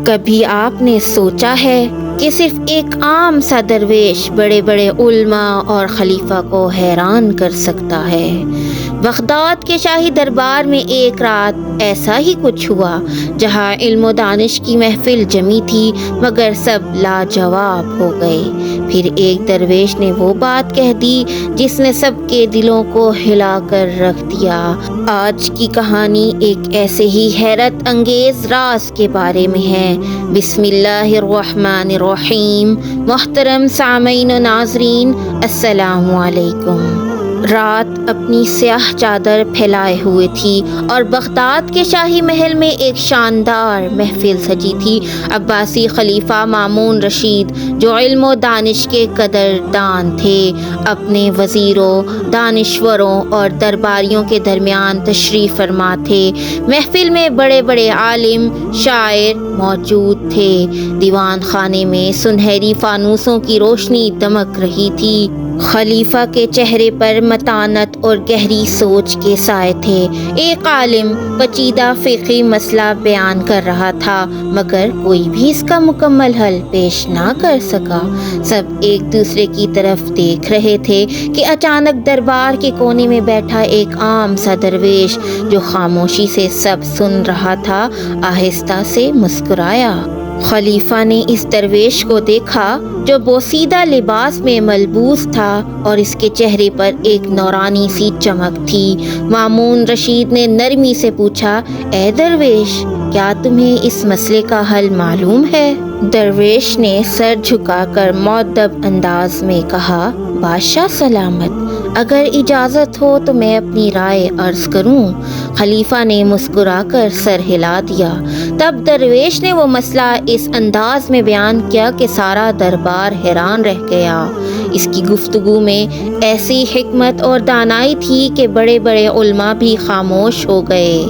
کبھی آپ نے سوچا ہے کہ صرف ایک عام سا درویش بڑے بڑے علماء اور خلیفہ کو حیران کر سکتا ہے؟ بغداد کے شاہی دربار میں ایک رات ایسا ہی کچھ ہوا، جہاں علم و دانش کی محفل جمی تھی مگر سب لاجواب ہو گئے۔ پھر ایک درویش نے وہ بات کہہ دی جس نے سب کے دلوں کو ہلا کر رکھ دیا۔ آج کی کہانی ایک ایسے ہی حیرت انگیز راز کے بارے میں ہے۔ بسم اللہ الرحمن الرحیم۔ محترم سامعین و ناظرین، السلام علیکم۔ رات اپنی سیاہ چادر پھیلائے ہوئے تھی اور بغداد کے شاہی محل میں ایک شاندار محفل سجی تھی۔ عباسی خلیفہ مامون رشید، جو علم و دانش کے قدردان تھے، اپنے وزیروں، دانشوروں اور درباریوں کے درمیان تشریف فرما تھے۔ محفل میں بڑے بڑے عالم، شاعر موجود تھے۔ دیوان خانے میں سنہری فانوسوں کی روشنی دمک رہی تھی۔ خلیفہ کے چہرے پر متانت اور گہری سوچ کے سائے تھے۔ ایک عالم پیچیدہ فقہی مسئلہ بیان کر رہا تھا مگر کوئی بھی اس کا مکمل حل پیش نہ کر سکا۔ سب ایک دوسرے کی طرف دیکھ رہے تھے کہ اچانک دربار کے کونے میں بیٹھا ایک عام سا درویش، جو خاموشی سے سب سن رہا تھا، آہستہ سے مسکرایا۔ خلیفہ نے اس درویش کو دیکھا جو بوسیدہ لباس میں ملبوس تھا اور اس کے چہرے پر ایک نورانی سی چمک تھی۔ مامون رشید نے نرمی سے پوچھا، اے درویش، کیا تمہیں اس مسئلے کا حل معلوم ہے؟ درویش نے سر جھکا کر مؤدب انداز میں کہا، بادشاہ سلامت، اگر اجازت ہو تو میں اپنی رائے عرض کروں۔ خلیفہ نے مسکرا کر سر ہلا دیا۔ تب درویش نے وہ مسئلہ اس انداز میں بیان کیا کہ سارا دربار حیران رہ گیا۔ اس کی گفتگو میں ایسی حکمت اور دانائی تھی کہ بڑے بڑے علماء بھی خاموش ہو گئے۔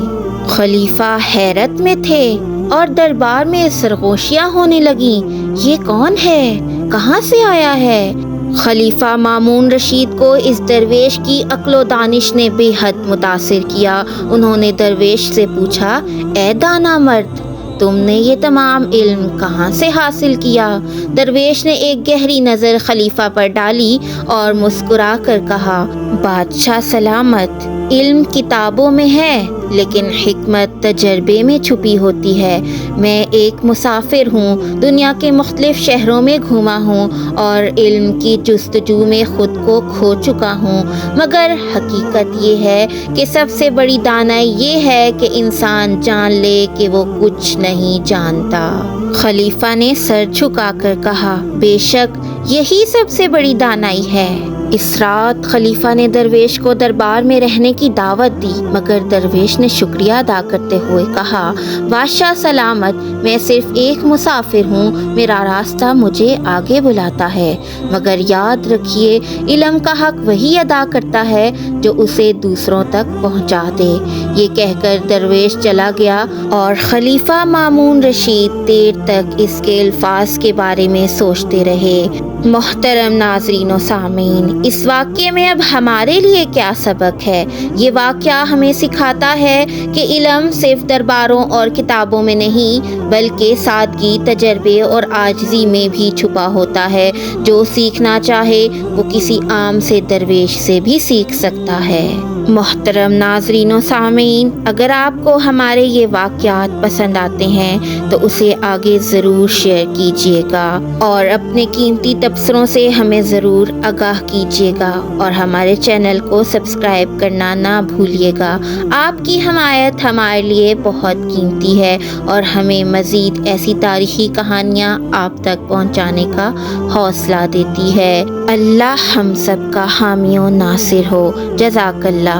خلیفہ حیرت میں تھے اور دربار میں سرگوشیاں ہونے لگیں۔ یہ کون ہے؟ کہاں سے آیا ہے؟ خلیفہ مامون رشید کو اس درویش کی عقل و دانش نے بے حد متاثر کیا۔ انہوں نے درویش سے پوچھا، اے دانا مرد، تم نے یہ تمام علم کہاں سے حاصل کیا؟ درویش نے ایک گہری نظر خلیفہ پر ڈالی اور مسکرا کر کہا، بادشاہ سلامت، علم کتابوں میں ہے لیکن حکمت تجربے میں چھپی ہوتی ہے۔ میں ایک مسافر ہوں، دنیا کے مختلف شہروں میں گھوما ہوں اور علم کی جستجو میں خود کو کھو چکا ہوں، مگر حقیقت یہ ہے کہ سب سے بڑی دانائی یہ ہے کہ انسان جان لے کہ وہ کچھ نہیں جانتا۔ خلیفہ نے سر جھکا کر کہا، بے شک یہی سب سے بڑی دانائی ہے۔ اس رات خلیفہ نے درویش کو دربار میں رہنے کی دعوت دی مگر درویش نے شکریہ ادا کرتے ہوئے کہا، بادشاہ سلامت، میں صرف ایک مسافر ہوں، میرا راستہ مجھے آگے بلاتا ہے، مگر یاد رکھیے علم کا حق وہی ادا کرتا ہے جو اسے دوسروں تک پہنچا دے۔ یہ کہہ کر درویش چلا گیا اور خلیفہ مامون رشید دیر تک اس کے الفاظ کے بارے میں سوچتے رہے۔ محترم ناظرین و سامعین، اس واقعے میں اب ہمارے لیے کیا سبق ہے؟ یہ واقعہ ہمیں سکھاتا ہے کہ علم صرف درباروں اور کتابوں میں نہیں بلکہ سادگی، تجربے اور عاجزی میں بھی چھپا ہوتا ہے۔ جو سیکھنا چاہے وہ کسی عام سے درویش سے بھی سیکھ سکتا ہے۔ محترم ناظرین و سامعین، اگر آپ کو ہمارے یہ واقعات پسند آتے ہیں تو اسے آگے ضرور شیئر کیجیے گا اور اپنے قیمتی تبصروں سے ہمیں ضرور آگاہ کیجیے گا اور ہمارے چینل کو سبسکرائب کرنا نہ بھولیے گا۔ آپ کی حمایت ہمارے لیے بہت قیمتی ہے اور ہمیں مزید ایسی تاریخی کہانیاں آپ تک پہنچانے کا حوصلہ دیتی ہے۔ اللہ ہم سب کا حامی و ناصر ہو۔ جزاک اللہ۔